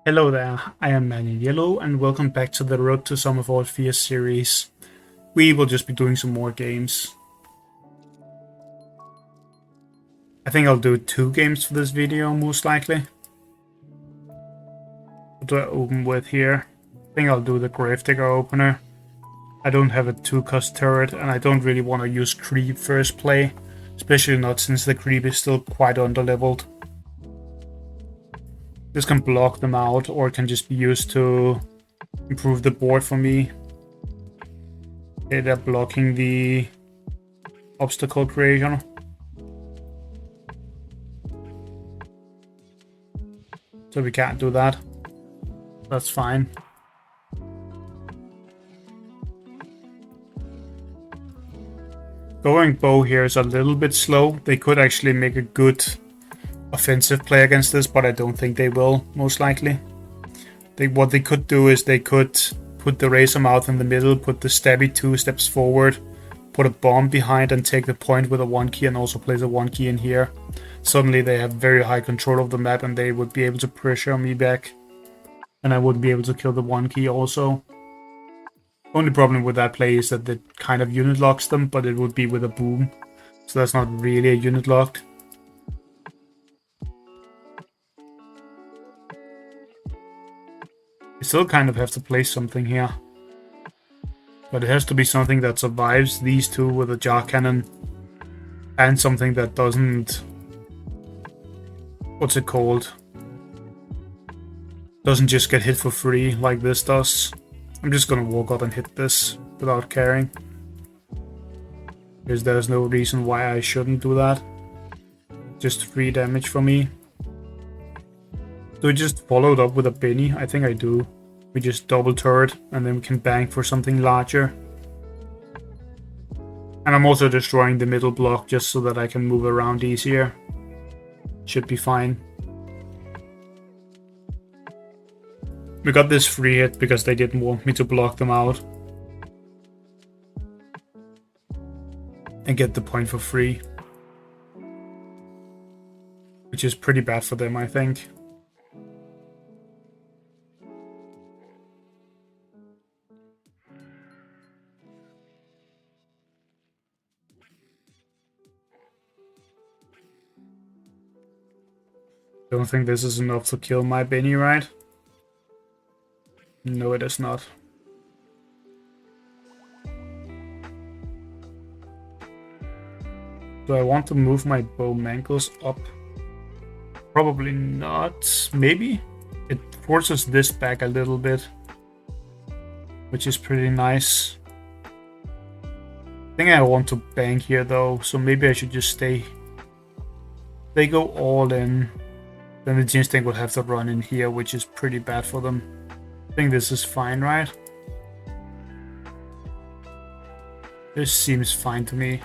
Hello there, I am Man in Yellow and welcome back to the Road to Some of All Fears series. We will just be doing some more games. I think I'll do 2 games for this video most likely. What do I open with here? I think I'll do the Gravedigger opener. I don't have a 2-cost turret and I don't really want to use Creep first play. Especially not since the Creep is still quite underleveled. This can block them out or it can just be used to improve the board for me. Okay, they're blocking the obstacle creation. So we can't do that. That's fine. Going bow here is a little bit slow. They could actually make a good offensive play against this, but I don't think they will, most likely. What they could do is they could put the razor mouth in the middle, put the stabby 2 steps forward, put a bomb behind and take the point with a 1 key and also place a 1 key in here. Suddenly they have very high control of the map and they would be able to pressure me back. And I wouldn't be able to kill the 1 key also. Only problem with that play is that it kind of unit locks them, but it would be with a boom. So that's not really a unit lock. I still kind of have to place something here. But it has to be something that survives these two with a jar cannon. And something that doesn't... What's it called? Doesn't just get hit for free like this does. I'm just gonna walk up and hit this without caring. Because there's no reason why I shouldn't do that. Just 3 damage for me. Do we just follow it up with a Benny? I think I do. We just double turret and then we can bang for something larger. And I'm also destroying the middle block just so that I can move around easier. Should be fine. We got this free hit because they didn't want me to block them out. And get the point for free. Which is pretty bad for them, I think. Don't think this is enough to kill my Benny, right? No, it is not. Do I want to move my bow mangles up? Probably not. Maybe? It forces this back a little bit. Which is pretty nice. I think I want to bank here though, so maybe I should just stay. They go all in. Then the Ginstink would have to run in here, which is pretty bad for them. I think this is fine, right? This seems fine to me.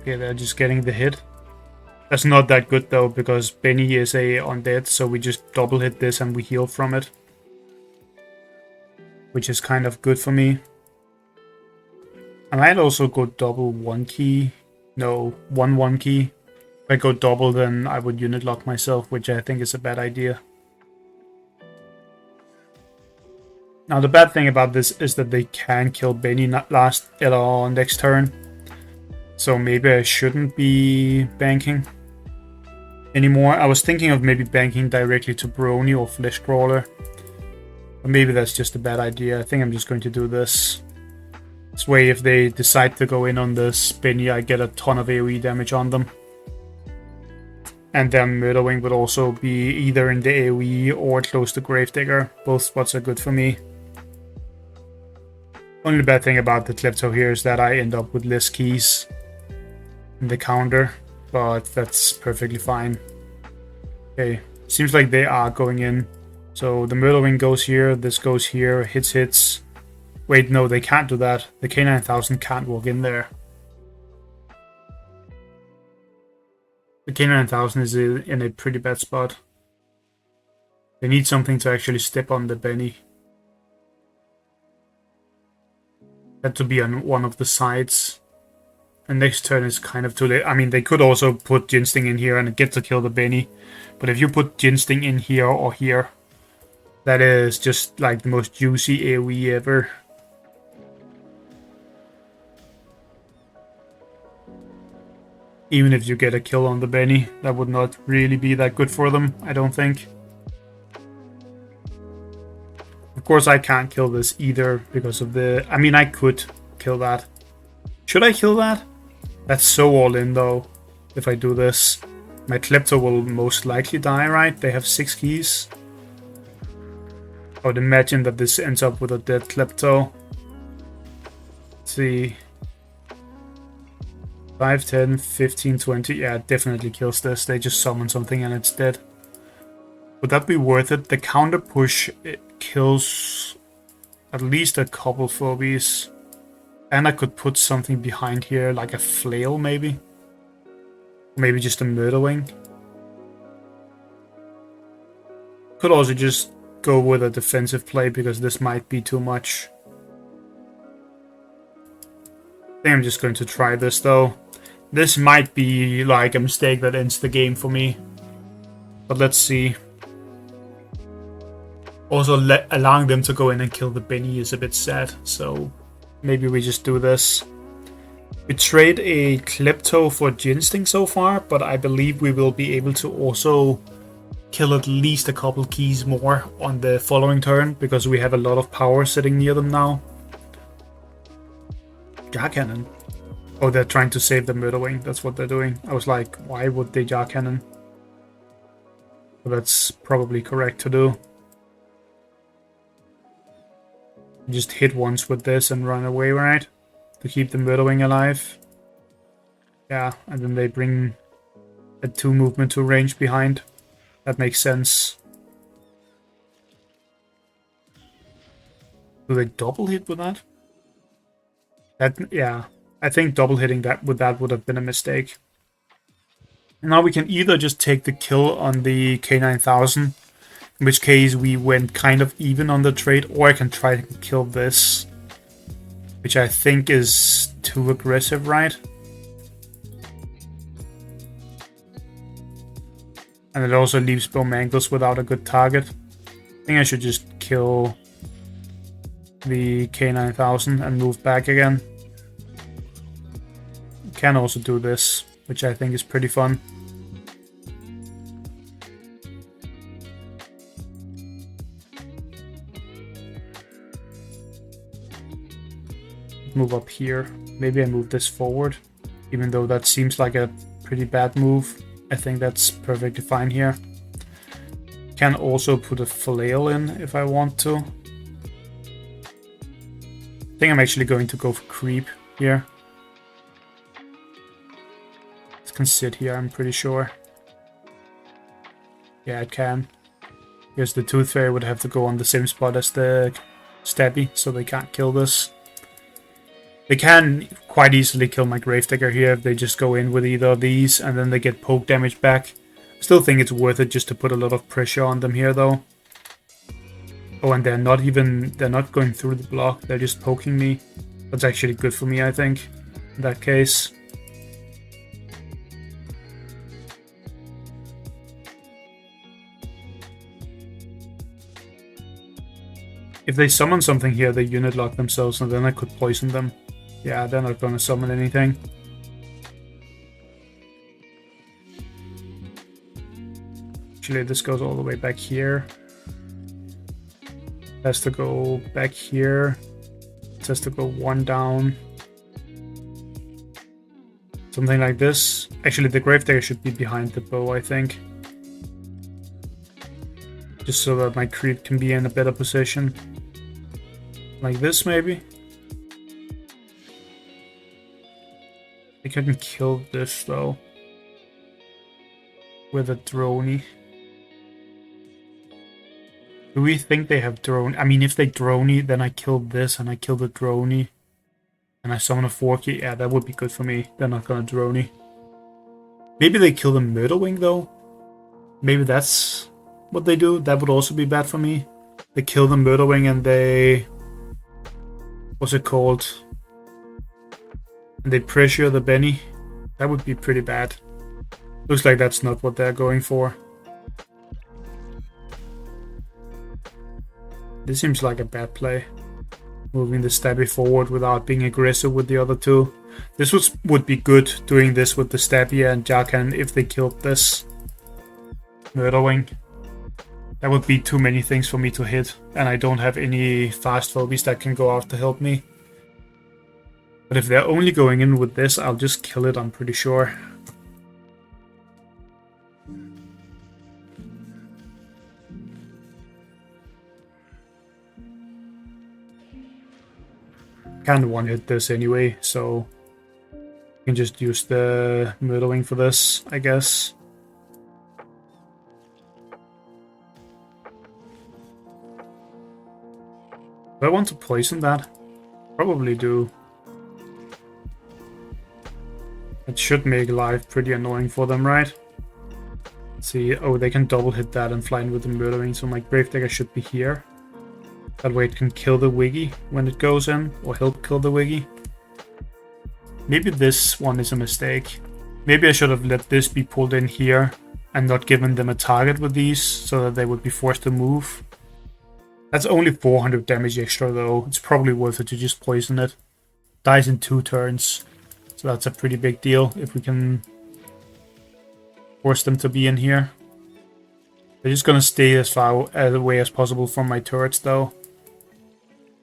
Okay, they're just getting the hit. That's not that good though, because Benny is a undead, so we just double hit this and we heal from it. Which is kind of good for me. I might also go double 1 key. No, 1 key. If I go double, then I would unit lock myself, which I think is a bad idea. Now the bad thing about this is that they can kill Benny next turn. So maybe I shouldn't be banking anymore. I was thinking of maybe banking directly to Brony or Flesh Crawler. But maybe that's just a bad idea. I think I'm just going to do this. This way, if they decide to go in on this Benny, I get a ton of AoE damage on them. And then Murderwing would also be either in the AoE or close to Gravedigger. Both spots are good for me. Only bad thing about the Klepto here is that I end up with less keys in the counter, but that's perfectly fine. Okay, seems like they are going in. So the Murderwing goes here, this goes here, hits. Wait, no, they can't do that. The K9000 can't walk in there. The K9000 is in a pretty bad spot. They need something to actually step on the Benny. Had to be on one of the sides. And next turn is kind of too late. I mean, they could also put Ginsting in here and get to kill the Benny. But if you put Ginsting in here or here, that is just like the most juicy AoE ever. Even if you get a kill on the Benny, that would not really be that good for them, I don't think. Of course, I can't kill this either because of the... I mean, I could kill that. Should I kill that? That's so all in, though, if I do this. My Klepto will most likely die, right? They have 6 keys. I would imagine that this ends up with a dead Klepto. Let's see. 5, 10, 15, 20. Yeah, it definitely kills this. They just summon something and it's dead. Would that be worth it? The counter push, it kills at least a couple phobies. And I could put something behind here, like a flail maybe. Maybe just a murder wing. Could also just go with a defensive play because this might be too much. I think I'm just going to try this though. This might be like a mistake that ends the game for me. But let's see. Also, allowing them to go in and kill the Benny is a bit sad, so maybe we just do this. We trade a Klepto for Ginsting so far, but I believe we will be able to also kill at least a couple keys more on the following turn, because we have a lot of power sitting near them now. Jar Cannon. Oh, they're trying to save the Murder Wing, that's what they're doing. I was like, why would they Jar Cannon? But that's probably correct to do. Just hit once with this and run away, right? To keep the Murder Wing alive. Yeah, and then they bring a 2 movement to range behind. That makes sense. Do they double hit with that? Yeah, I think double hitting that would have been a mistake. And now we can either just take the kill on the K9000, in which case we went kind of even on the trade, or I can try to kill this, which I think is too aggressive, right? And it also leaves Bomangles without a good target. I think I should just kill the K9000 and move back again. Can also do this, which I think is pretty fun. Move up here. Maybe I move this forward, even though that seems like a pretty bad move. I think that's perfectly fine here. Can also put a flail in if I want to. I think I'm actually going to go for creep here. This can sit here, I'm pretty sure. Yeah, it can. Because the Tooth Fairy would have to go on the same spot as the Stabby, so they can't kill this. They can quite easily kill my Gravedigger here if they just go in with either of these and then they get poke damage back. I still think it's worth it just to put a lot of pressure on them here though. Oh, and they're not going through the block, they're just poking me. That's actually good for me, I think, in that case. If they summon something here, they unit lock themselves and then I could poison them. Yeah, they're not going to summon anything. Actually, this goes all the way back here. It has to go back here. It has to go 1 down. Something like this. Actually, the Gravedigger should be behind the bow, I think. Just so that my creep can be in a better position. Like this, maybe? I couldn't kill this, though. With a droney. Do we think they have drone? I mean, if they droney, then I kill this and I kill the droney. And I summon a 4-key. Yeah, that would be good for me. They're not gonna droney. Maybe they kill the Murder Wing, though. Maybe that's what they do. That would also be bad for me. They kill the Murderwing and they... What's it called? And they pressure the Benny. That would be pretty bad. Looks like that's not what they're going for. This seems like a bad play. Moving the Stabby forward without being aggressive with the other two. This would be good, doing this with the Stabby and Jarkan if they killed this Murderwing. That would be too many things for me to hit, and I don't have any fast phobies that can go out to help me. But if they're only going in with this, I'll just kill it, I'm pretty sure. Can't one-hit this anyway, so you can just use the Murderwing for this, I guess. Do I want to poison that? Probably do. It should make life pretty annoying for them, right? Let's see, oh, they can double hit that and fly in with the Murderwing, so my Gravedigger should be here. That way it can kill the Wiggy when it goes in, or help kill the Wiggy. Maybe this one is a mistake. Maybe I should have let this be pulled in here and not given them a target with these, so that they would be forced to move. That's only 400 damage extra though. It's probably worth it to just poison it. Dies in 2 turns. So that's a pretty big deal if we can force them to be in here. They're just gonna stay as far away as possible from my turrets though.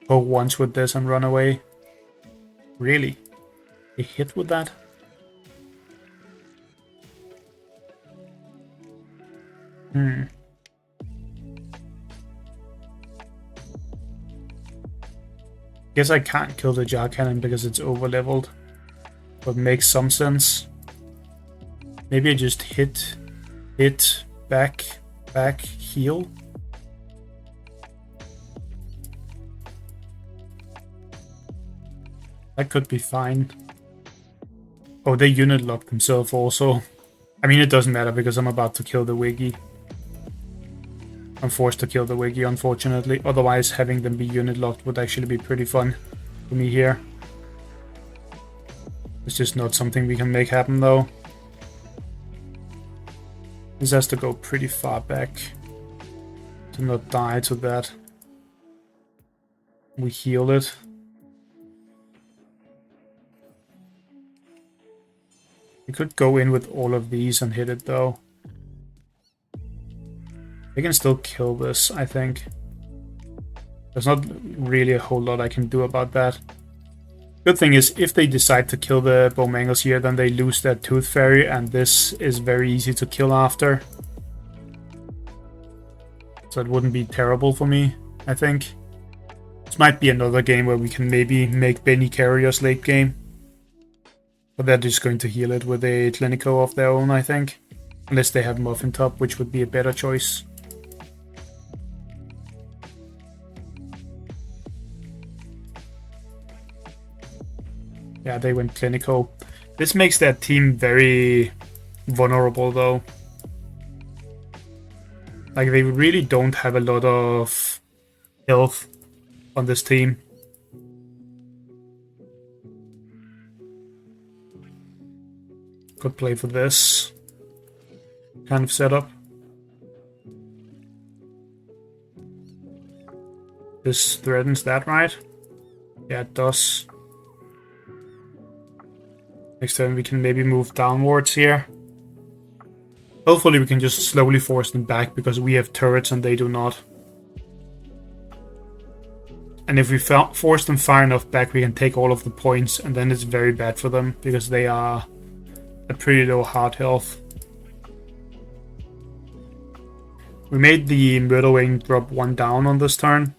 Poke once with this and run away. Really? They hit with that? Guess I can't kill the Jar Cannon because it's over leveled. But makes some sense. Maybe I just hit, back, heal. That could be fine. Oh, they unit locked themselves also. I mean, it doesn't matter because I'm about to kill the Wiggy. I'm forced to kill the Wiggy, unfortunately. Otherwise, having them be unit locked would actually be pretty fun for me here. It's just not something we can make happen, though. This has to go pretty far back to not die to that. We heal it. We could go in with all of these and hit it, though. They can still kill this, I think. There's not really a whole lot I can do about that. Good thing is, if they decide to kill the Bowmangles here, then they lose their Tooth Fairy, and this is very easy to kill after. So it wouldn't be terrible for me, I think. This might be another game where we can maybe make Benny carry us late game. But they're just going to heal it with a Clinico of their own, I think. Unless they have Muffin Top, which would be a better choice. Yeah, they went Clinico. This makes their team very vulnerable, though. Like, they really don't have a lot of health on this team. Could play for this kind of setup. This threatens that, right? Yeah, it does. Next turn we can maybe move downwards here. Hopefully we can just slowly force them back because we have turrets and they do not. And if we force them far enough back, we can take all of the points, and then it's very bad for them because they are at pretty low heart health. We made the Murderwing drop 1 down on this turn.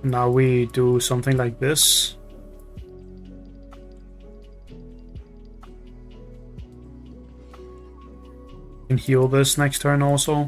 Now we do something like this. Can heal this next turn also.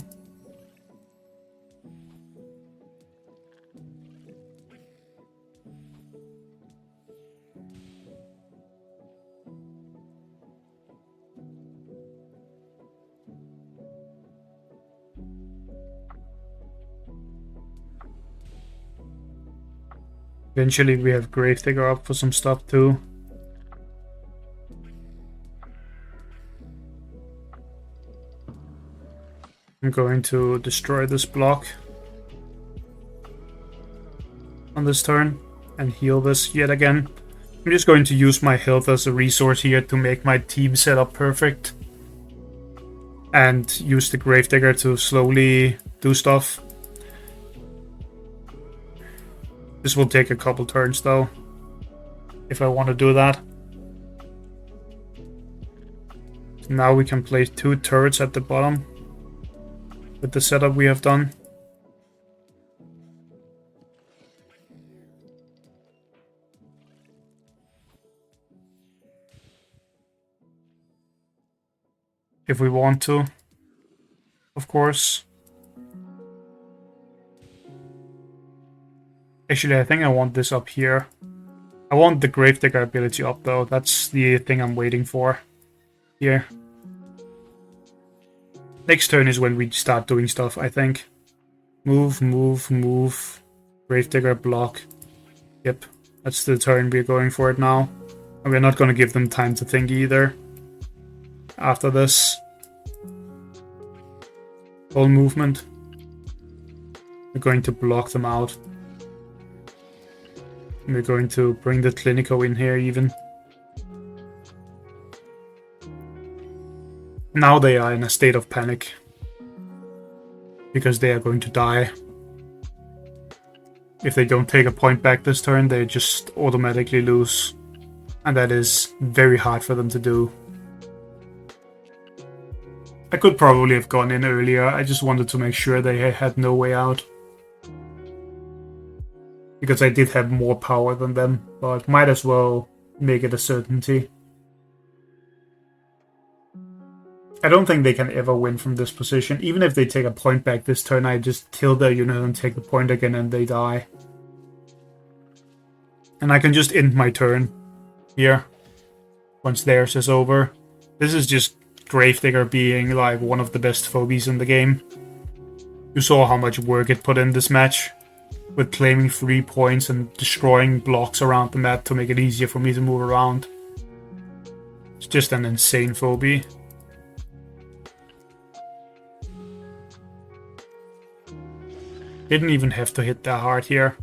Eventually we have Gravedigger up for some stuff too. I'm going to destroy this block on this turn and heal this yet again. I'm just going to use my health as a resource here to make my team setup perfect. And use the Gravedigger to slowly do stuff. This will take a couple turns though, if I want to do that. Now we can place 2 turrets at the bottom with the setup we have done. If we want to, of course. Actually, I think I want this up here. I want the Gravedigger ability up though. That's the thing I'm waiting for here. Next turn is when we start doing stuff, I think. Move, move, move. Gravedigger, block. Yep, that's the turn we're going for it now. And we're not going to give them time to think either. After this whole movement, we're going to block them out. And we're going to bring the Clinico in here even. Now they are in a state of panic. Because they are going to die. If they don't take a point back this turn, they just automatically lose. And that is very hard for them to do. I could probably have gone in earlier, I just wanted to make sure they had no way out. Because I did have more power than them, but might as well make it a certainty. I don't think they can ever win from this position. Even if they take a point back this turn, I just kill their unit and take the point again and they die. And I can just end my turn here once theirs is over. This is just Gravedigger being like one of the best phobies in the game. You saw how much work it put in this match, with claiming 3 points and destroying blocks around the map to make it easier for me to move around. It's just an insane phobia. Didn't even have to hit that hard here.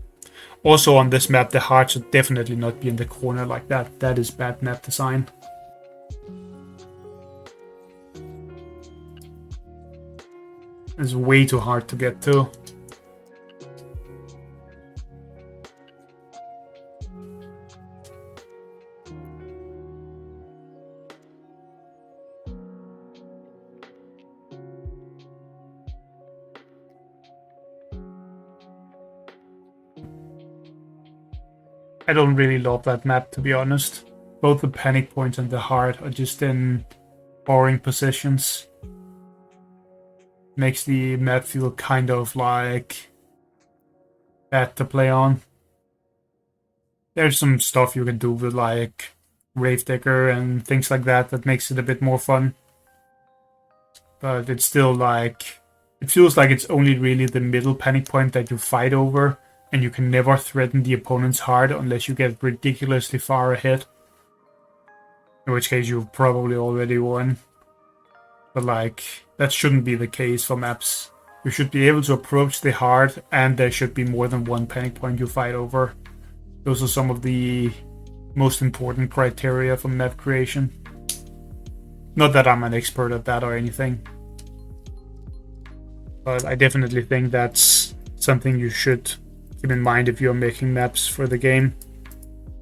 Also on this map, the heart should definitely not be in the corner like that. That is bad map design. It's way too hard to get to. I don't really love that map, to be honest. Both the panic points and the heart are just in boring positions. Makes the map feel kind of like bad to play on. There's some stuff you can do with like Gravedigger and things like that that makes it a bit more fun. But it's still like, it feels like it's only really the middle panic point that you fight over. And you can never threaten the opponent's heart unless you get ridiculously far ahead. In which case you've probably already won. But like, that shouldn't be the case for maps. You should be able to approach the heart, and there should be more than one panic point you fight over. Those are some of the most important criteria for map creation. Not that I'm an expert at that or anything. But I definitely think that's something you should keep in mind if you're making maps for the game,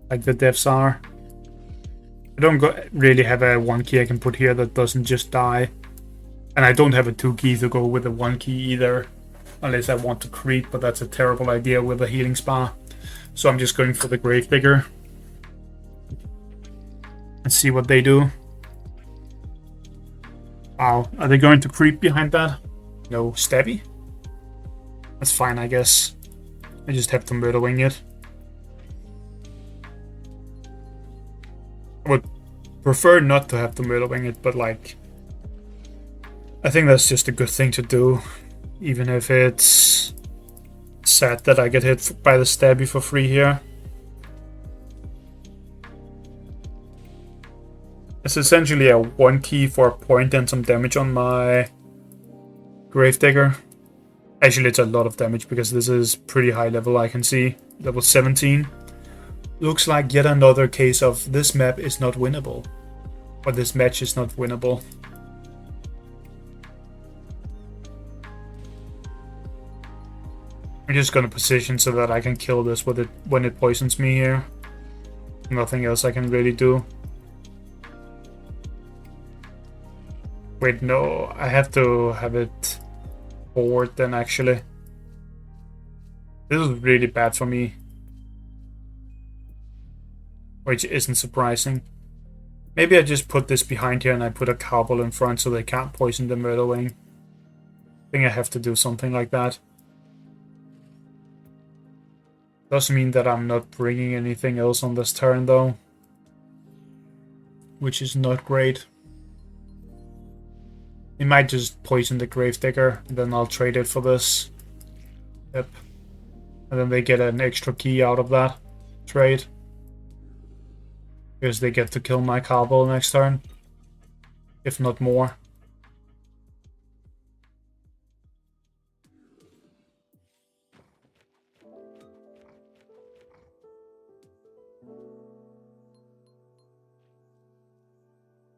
like the devs are. I don't really have a 1 key I can put here that doesn't just die. And I don't have a 2 key to go with a 1 key either, unless I want to creep, but that's a terrible idea with a healing spa. So I'm just going for the Gravedigger. Let's see what they do. Wow, are they going to creep behind that? No, stabby? That's fine, I guess. I just have to murder wing it. I would prefer not to have to murder wing it, but like, I think that's just a good thing to do, even if it's sad that I get hit by the stabby for free here. It's essentially a 1 key for a point and some damage on my Gravedigger. Actually, it's a lot of damage because this is pretty high level, I can see. Level 17. Looks like yet another case of this map is not winnable. Or this match is not winnable. I'm just gonna position so that I can kill this with it when it poisons me here. Nothing else I can really do. Wait, no, I have to have it forward then actually. This is really bad for me. Which isn't surprising. Maybe I just put this behind here and I put a cowbell in front so they can't poison the murder wing. I think I have to do something like that. Doesn't mean that I'm not bringing anything else on this turn though. Which is not great. He might just poison the Gravedigger, and then I'll trade it for this. Yep. And then they get an extra key out of that trade. Because they get to kill my cowbell next turn. If not more.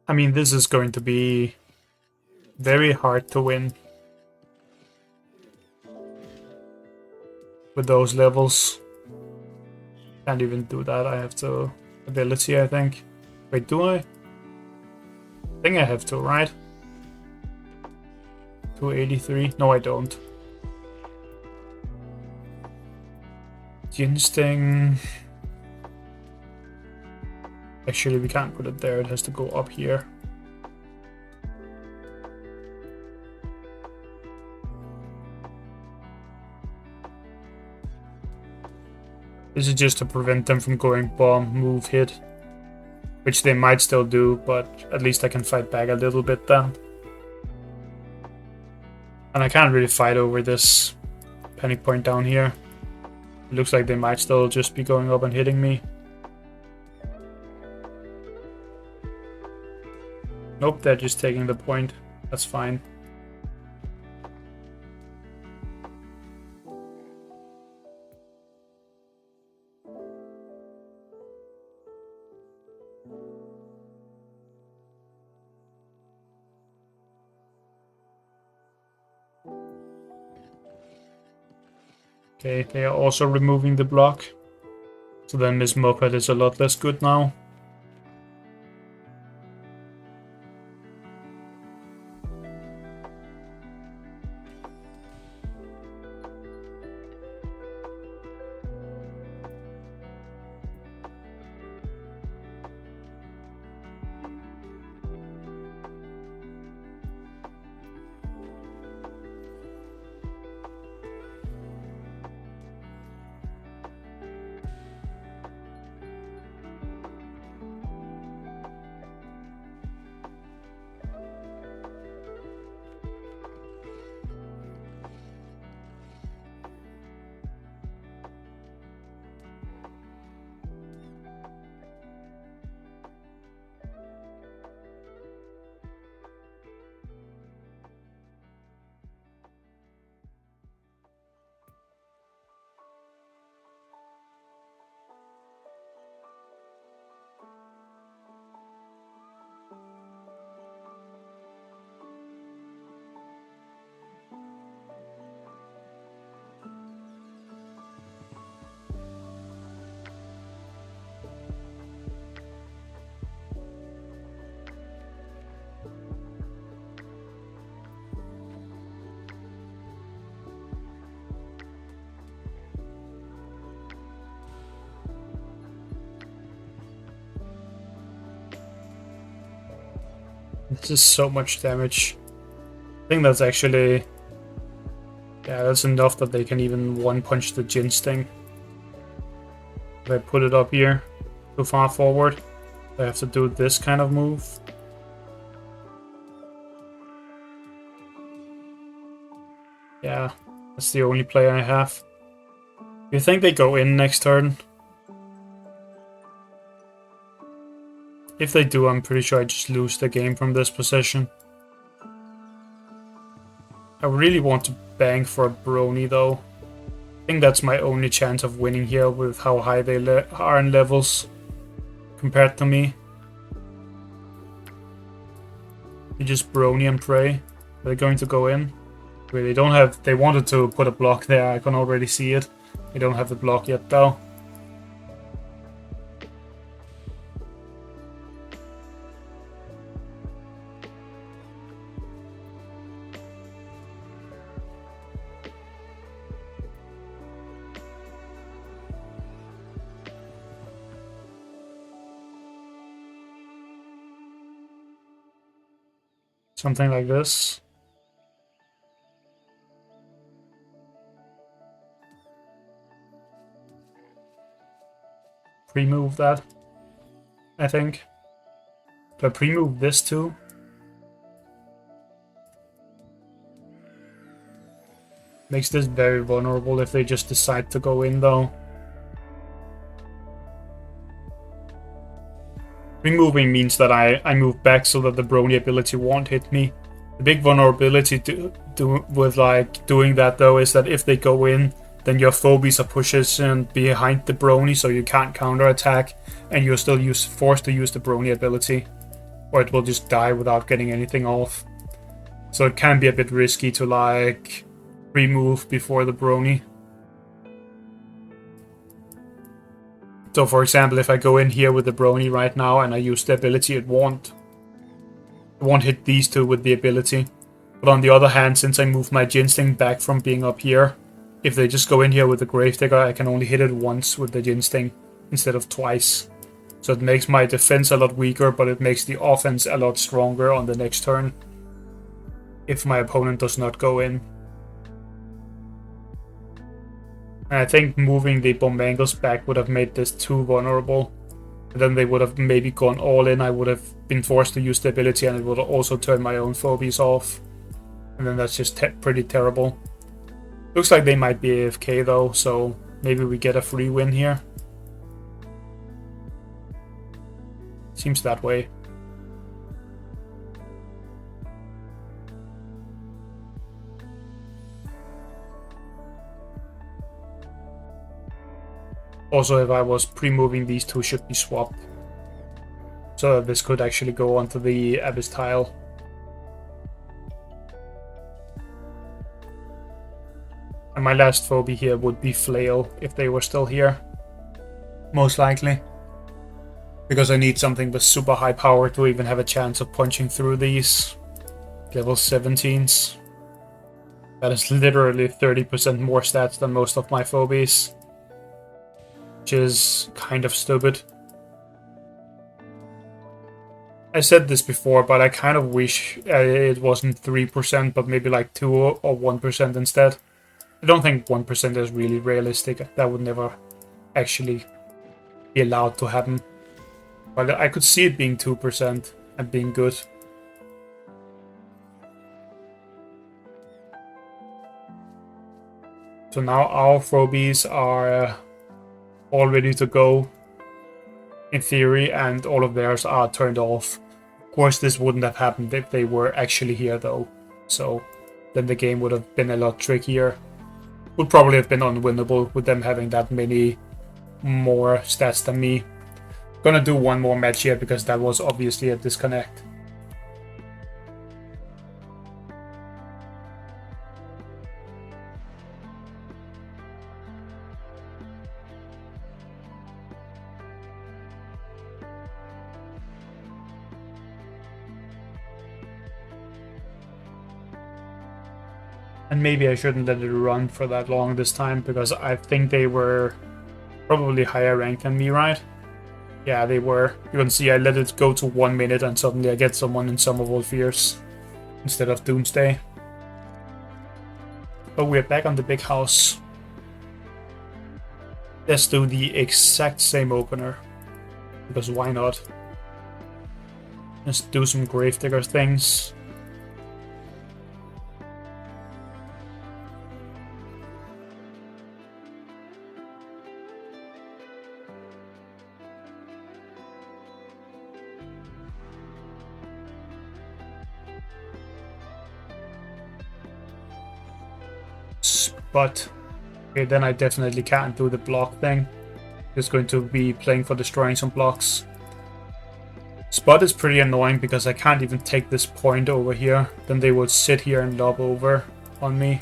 I mean, this is going to be very hard to win with those levels. Can't even do that. I have to ability, I think. Wait, do I? I think I have to, right? 283. No, I don't. Ginsting. Actually, we can't put it there. It has to go up here. This is just to prevent them from going bomb, move, hit. Which they might still do, but at least I can fight back a little bit then. And I can't really fight over this panic point down here. It looks like they might still just be going up and hitting me. Nope, they're just taking the point. That's fine. Okay, they are also removing the block. So then Miss Moped is a lot less good now. This is so much damage. I think that's actually... yeah, that's enough that they can even one-punch the Jin Sting. If I put it up here, too far forward, I have to do this kind of move. Yeah, that's the only play I have. You think they go in next turn? If they do, I'm pretty sure I just lose the game from this position. I really want to bang for a Brony though. I think that's my only chance of winning here with how high they are in levels compared to me. You just Brony and pray. Are they going to go in? Wait, they don't have... They wanted to put a block there. I can already see it. They don't have the block yet though. Something like this. Pre-move that, I think. Do I pre-move this too? Makes this very vulnerable if they just decide to go in though. Removing means that I move back so that the Brony ability won't hit me. The big vulnerability to do with like doing that though is that if they go in, then your phobies are positioned behind the Brony, so you can't counterattack, and you're still forced to use the Brony ability, or it will just die without getting anything off. So it can be a bit risky to like remove before the Brony. So for example, if I go in here with the Brony right now and I use the ability, it won't hit these two with the ability. But on the other hand, since I moved my Ginsting back from being up here, if they just go in here with the Gravedigger, I can only hit it once with the Ginsting instead of twice. So it makes my defense a lot weaker, but it makes the offense a lot stronger on the next turn if my opponent does not go in. And I think moving the Bombangles back would have made this too vulnerable. And then they would have maybe gone all in. I would have been forced to use the ability, and it would also turn my own phobies off. And then that's just pretty terrible. Looks like they might be AFK though, so maybe we get a free win here. Seems that way. Also, if I was pre-moving, these two should be swapped. So this could actually go onto the Abyss tile. And my last phobia here would be Flail, if they were still here. Most likely. Because I need something with super high power to even have a chance of punching through these level 17s. That is literally 30% more stats than most of my phobies. Which is kind of stupid. I said this before, but I kind of wish it wasn't 3%, but maybe like 2 or 1% instead. I don't think 1% is really realistic. That would never actually be allowed to happen. But I could see it being 2% and being good. So now our phobies are all ready to go in theory, and all of theirs are turned off. Of course, this wouldn't have happened if they were actually here though, so then the game would have been a lot trickier. Would probably have been unwinnable with them having that many more stats than me. Gonna do one more match here because that was obviously a disconnect. And maybe I shouldn't let it run for that long this time, because I think they were probably higher ranked than me, right? Yeah, they were. You can see I let it go to 1 minute and suddenly I get someone in Sum of All Fears instead of Doomsday. But we're back on the big house. Let's do the exact same opener, because why not? Let's do some Gravedigger things. Spot. Okay, then I definitely can't do the block thing. Just going to be playing for destroying some blocks. Spot is pretty annoying because I can't even take this point over here. Then they would sit here and lob over on me.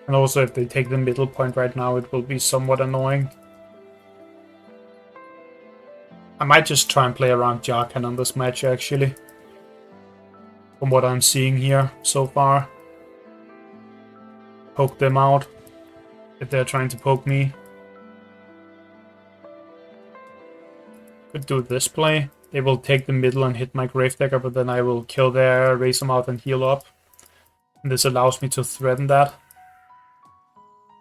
And also if they take the middle point right now, it will be somewhat annoying. I might just try and play around Jarkan on this match actually. From what I'm seeing here so far. Poke them out if they're trying to poke me. Could do this play. They will take the middle and hit my Gravedigger, but then I will kill there, raise them out and heal up. And this allows me to threaten that.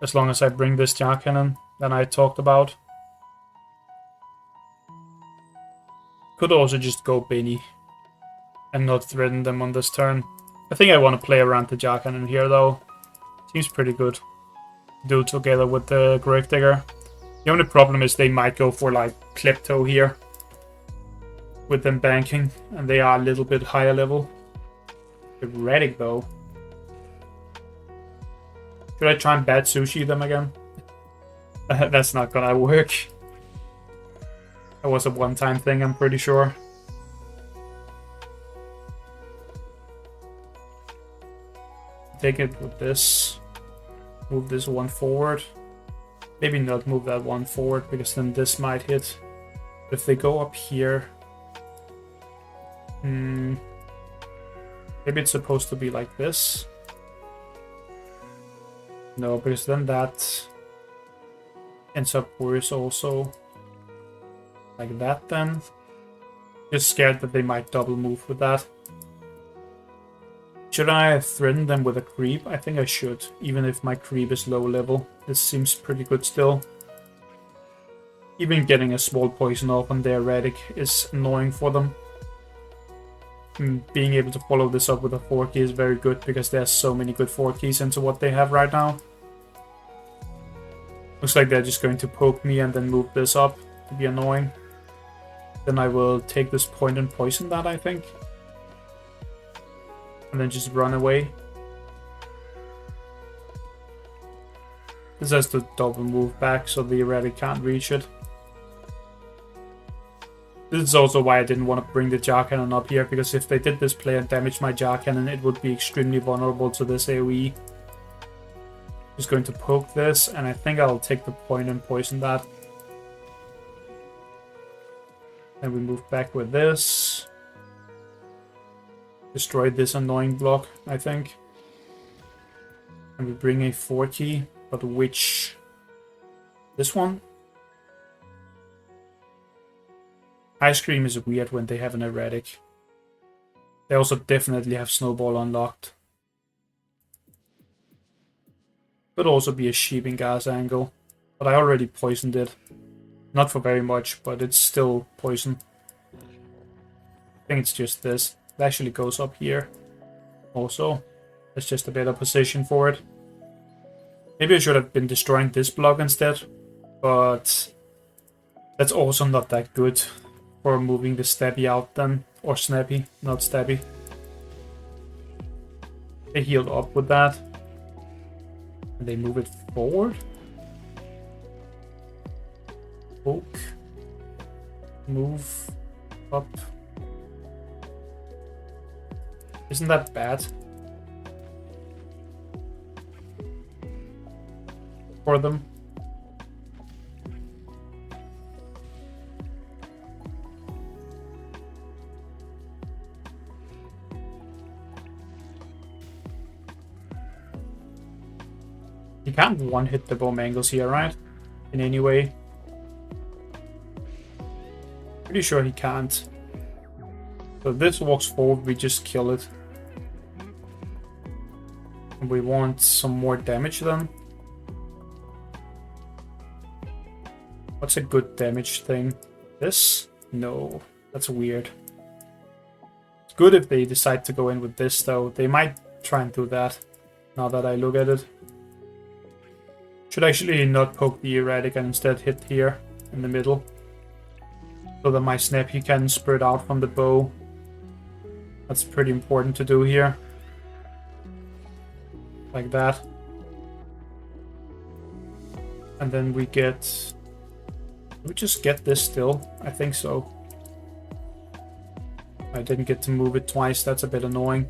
As long as I bring this Jar Cannon that I talked about. Could also just go Benny and not threaten them on this turn. I think I want to play around the Jar Cannon here though. Seems pretty good to do together with the Gravedigger. The only problem is they might go for like Klepto here. With them banking, and they are a little bit higher level. Erratic though. Should I try and bad sushi them again? That's not gonna work. That was a one-time thing, I'm pretty sure. Take it with this. Move this one forward. Maybe not move that one forward, because then this might hit. If they go up here... maybe it's supposed to be like this. No, because then that ends up worse also. Like that then. Just scared that they might double move with that. Should I threaten them with a creep? I think I should, even if my creep is low level. This seems pretty good still. Even getting a small poison off on their Erratic is annoying for them. Being able to follow this up with a 4 key is very good because there's so many good 4 keys into what they have right now. Looks like they're just going to poke me and then move this up to be annoying. Then I will take this point and poison that, I think. And then just run away. This has to double move back so the Erratic can't reach it. This is also why I didn't want to bring the Jar Cannon up here, because if they did this play and damage my Jar Cannon, it would be extremely vulnerable to this AoE. Just going to poke this, and I think I'll take the point and poison that. Then we move back with this. Destroy this annoying block, I think. And we bring a 4 key, but which? This one? Ice Cream is weird when they have an Erratic. They also definitely have Snowball unlocked. Could also be a Sheeping Gas angle, but I already poisoned it. Not for very much, but it's still poison. I think it's just this. It actually goes up here. Also, it's just a better position for it. Maybe I should have been destroying this block instead, but that's also not that good for moving the Stabby out then. Or Snappy, not Stabby. They healed up with that. And they move it forward. Poke. Move up. Isn't that bad? For them. You can't one-hit the bomb angles here, right? In any way. Pretty sure he can't. So if this walks forward, we just kill it. And we want some more damage then. What's a good damage thing? This? No, that's weird. It's good if they decide to go in with this though. They might try and do that, now that I look at it. Should actually not poke the Erratic and instead hit here. in the middle, so that my snappy can spread out from the bow. That's pretty important to do here. Like that. And then we get... we just get this still? I think so. I didn't get to move it twice, that's a bit annoying.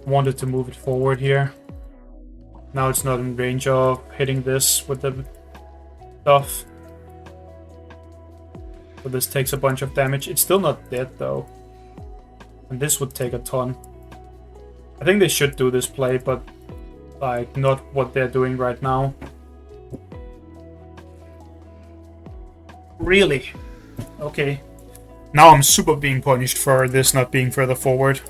Wanted to move it forward here. Now it's not in range of hitting this with the stuff. So this takes a bunch of damage. It's still not dead though. And this would take a ton. I think they should do this play, but like not what they're doing right now. Really? Okay. Now I'm super being punished for this not being further forward.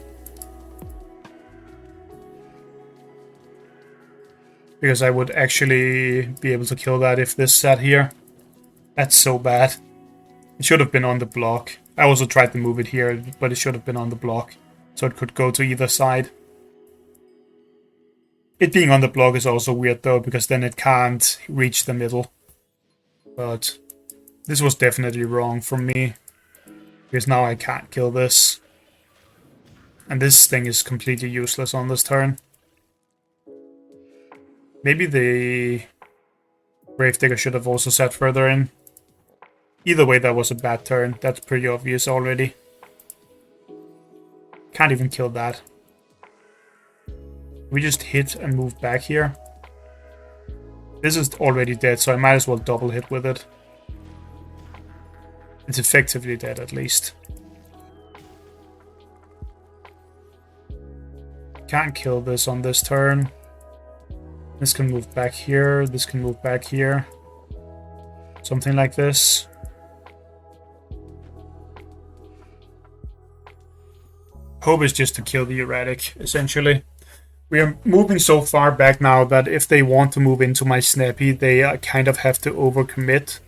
Because I would actually be able to kill that if this sat here. That's so bad. It should have been on the block. I also tried to move it here, but it should have been on the block. So it could go to either side. It being on the block is also weird though, because then it can't reach the middle. But this was definitely wrong from me. Because now I can't kill this. And this thing is completely useless on this turn. Maybe the Gravedigger should have also sat further in. Either way, that was a bad turn. That's pretty obvious already. Can't even kill that. We just hit and move back here. This is already dead, so I might as well double hit with it. It's effectively dead at least. Can't kill this on this turn. This can move back here, this can move back here. Something like this. Hope is just to kill the erratic, essentially. We are moving so far back now that if they want to move into my snappy, they kind of have to overcommit.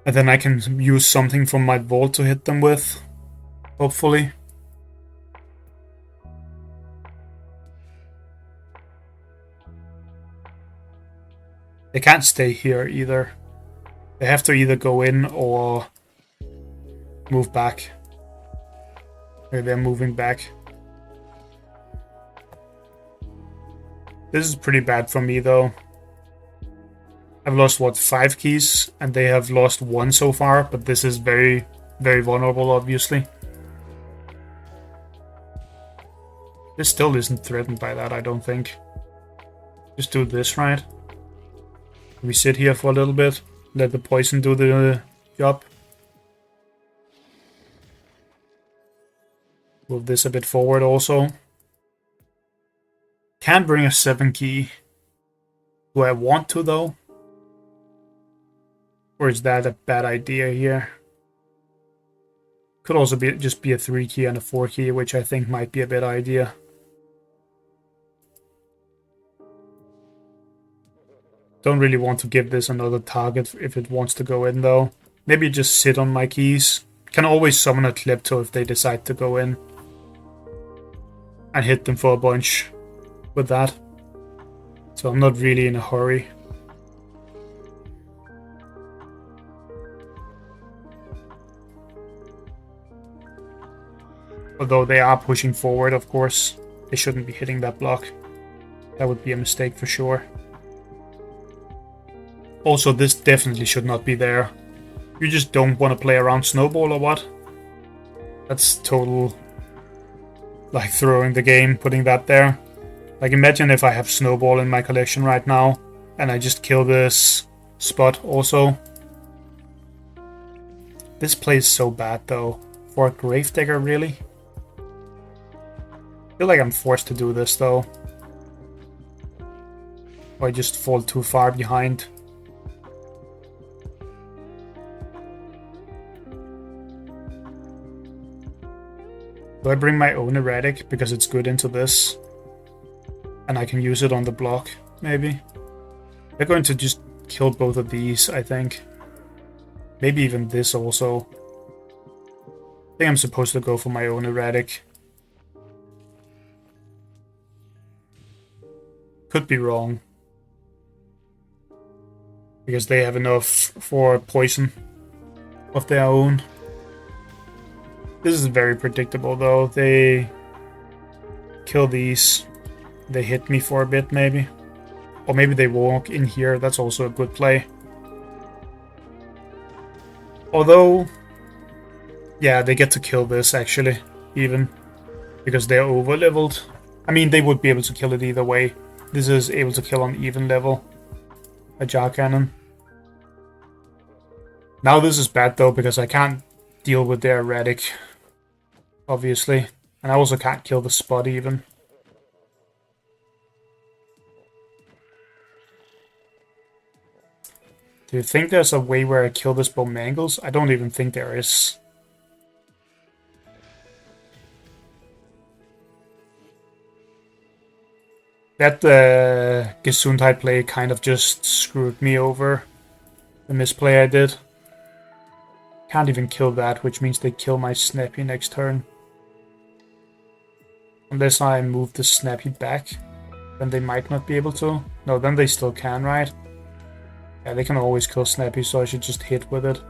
And then I can use something from my vault to hit them with, hopefully. They can't stay here either. They have to either go in or move back. Okay, they're moving back. This is pretty bad for me though. I've lost, what, 5 keys? And they have lost 1 so far, but this is very, very vulnerable, obviously. This still isn't threatened by that, I don't think. Just do this, right? We sit here for a little bit, let the poison do the job. Move this a bit forward also. Can bring a 7 key. Do I want to though? Or is that a bad idea here? Could also be just be a 3 key and a 4 key, which I think might be a better idea. Don't really want to give this another target if it wants to go in though. Maybe just sit on my keys. Can always summon a Klepto if they decide to go in. And hit them for a bunch with that. So I'm not really in a hurry. Although they are pushing forward, of course. They shouldn't be hitting that block. That would be a mistake for sure. Also, this definitely should not be there. You just don't want to play around Snowball or what? That's total... like throwing the game, putting that there. Like imagine if I have Snowball in my collection right now. And I just kill this spot also. This plays so bad though. For a Gravedigger, really? I feel like I'm forced to do this though. Or I just fall too far behind. Do I bring my own erratic because it's good into this? And I can use it on the block, maybe? They're going to just kill both of these, I think. Maybe even this also. I think I'm supposed to go for my own erratic. Could be wrong. because they have enough for poison of their own. This is very predictable though. They kill these. They hit me for a bit maybe. Or maybe they walk in here. That's also a good play. Although, yeah, they get to kill this actually, even. Because they're over-leveled. I mean, they would be able to kill it either way. This is able to kill on even level. A jar cannon. Now this is bad though, because I can't deal with their erratic. Obviously. And I also can't kill the spot even. Do you think there's a way where I kill this Bomangles? I don't even think there is. That Gesundheit play kind of just screwed me over. The misplay I did. Can't even kill that, which means they kill my Snappy next turn. Unless I move the Snappy back, then they might not be able to. No, then they still can, right? Yeah, they can always kill Snappy, so I should just hit with it.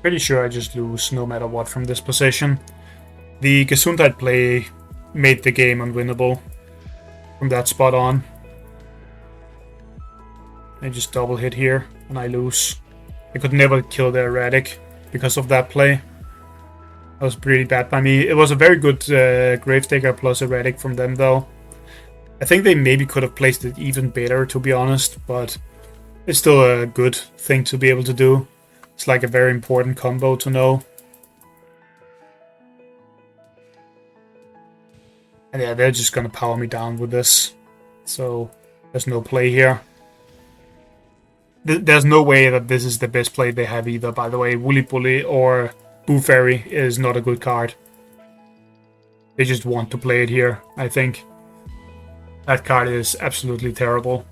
Pretty sure I just lose no matter what from this position. The Gesundheit play made the game unwinnable from that spot on. I just double hit here and I lose. I could never kill the erratic because of that play. That was pretty bad by me. It was a very good Gravedigger plus erratic from them though. I think they maybe could have placed it even better, to be honest, but it's still a good thing to be able to do. It's like a very important combo to know. And yeah, they're just gonna power me down with this. So there's no play here. There's no way that this is the best play they have either, by the way. Woolly Bully or Boo Fairy is not a good card. They just want to play it here, I think. That card is absolutely terrible.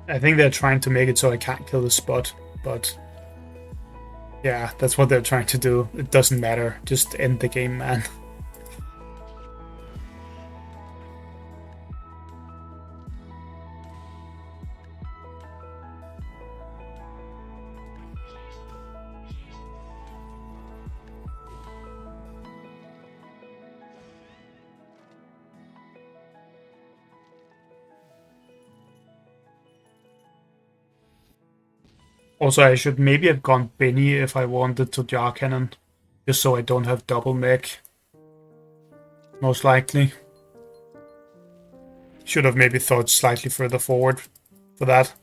I think they're trying to make it so I can't kill the spot, but yeah, that's what they're trying to do. It doesn't matter. Just end the game, man. Also, I should maybe have gone Benny if I wanted to Jar Cannon. Just so I don't have double mech. Most likely. Should have maybe thought slightly further forward for that.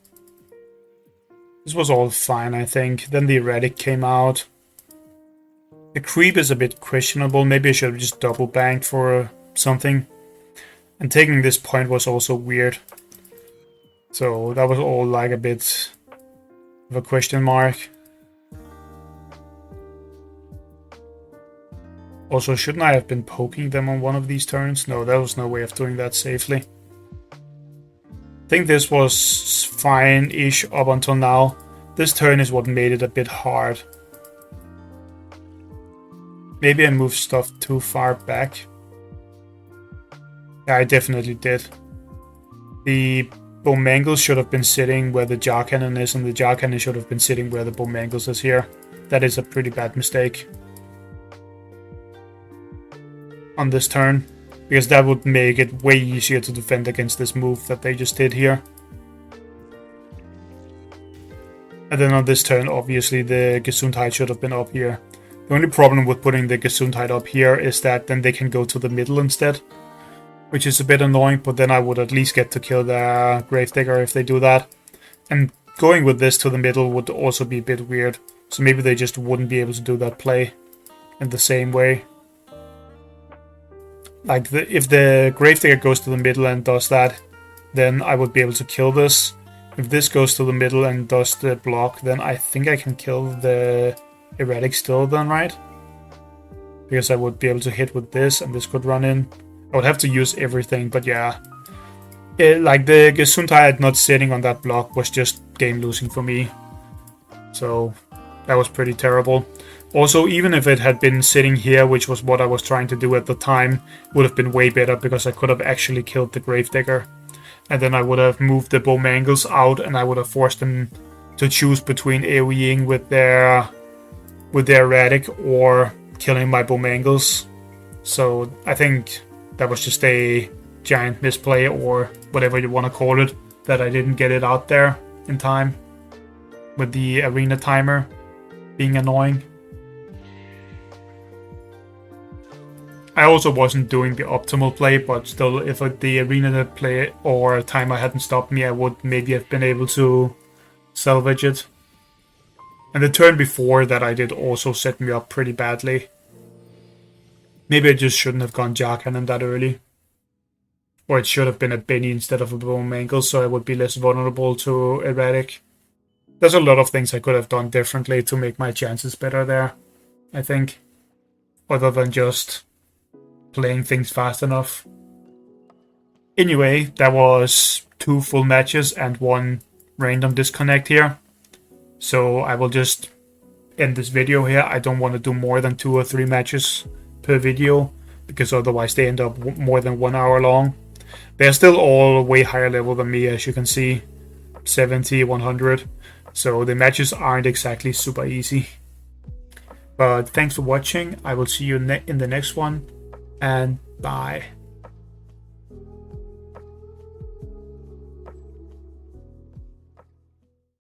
This was all fine, I think. Then the erratic came out. The creep is a bit questionable. Maybe I should have just double banked for something. And taking this point was also weird. So that was all like a bit of a question mark. Also, shouldn't I have been poking them on one of these turns? No, there was no way of doing that safely. I think this was fine-ish up until now. This turn is what made it a bit hard. Maybe I moved stuff too far back. Yeah, I definitely did. The Bomangles should have been sitting where the Jar Cannon is, and the Jar Cannon should have been sitting where the Bomangles is here. That is a pretty bad mistake on this turn, because that would make it way easier to defend against this move that they just did here. And then on this turn, obviously, the Gesundheit should have been up here. The only problem with putting the Gesundheit up here is that then they can go to the middle instead, which is a bit annoying, but then I would at least get to kill the Gravedigger if they do that. And going with this to the middle would also be a bit weird, so maybe they just wouldn't be able to do that play in the same way. Like, if the Gravedigger goes to the middle and does that, then I would be able to kill this. If this goes to the middle and does the block, then I think I can kill the Erratic still then, right? Because I would be able to hit with this, and this could run in. I would have to use everything, but yeah. Like, the Gesundheit not sitting on that block was just game losing for me. So, that was pretty terrible. Also, even if it had been sitting here, which was what I was trying to do at the time, would have been way better, because I could have actually killed the Gravedigger. And then I would have moved the Bowmangles out, and I would have forced them to choose between AoEing with their Erratic or killing my Bowmangles. So I think that was just a giant misplay, or whatever you want to call it, that I didn't get it out there in time with the arena timer being annoying. I also wasn't doing the optimal play, but still, if the arena play or timer hadn't stopped me, I would maybe have been able to salvage it. And the turn before that I did also set me up pretty badly. Maybe I just shouldn't have gone Jar Cannon that early. Or it should have been a Benny instead of a Bowmangle, so I would be less vulnerable to Erratic. There's a lot of things I could have done differently to make my chances better there, I think. Other than just playing things fast enough. Anyway, that was 2 full matches and 1 random disconnect here. So I will just end this video here. I don't want to do more than 2 or 3 matches per video, because otherwise they end up more than 1 hour long. They're still all way higher level than me, as you can see. 70, 100. So the matches aren't exactly super easy. But thanks for watching. I will see you in the next one. And bye.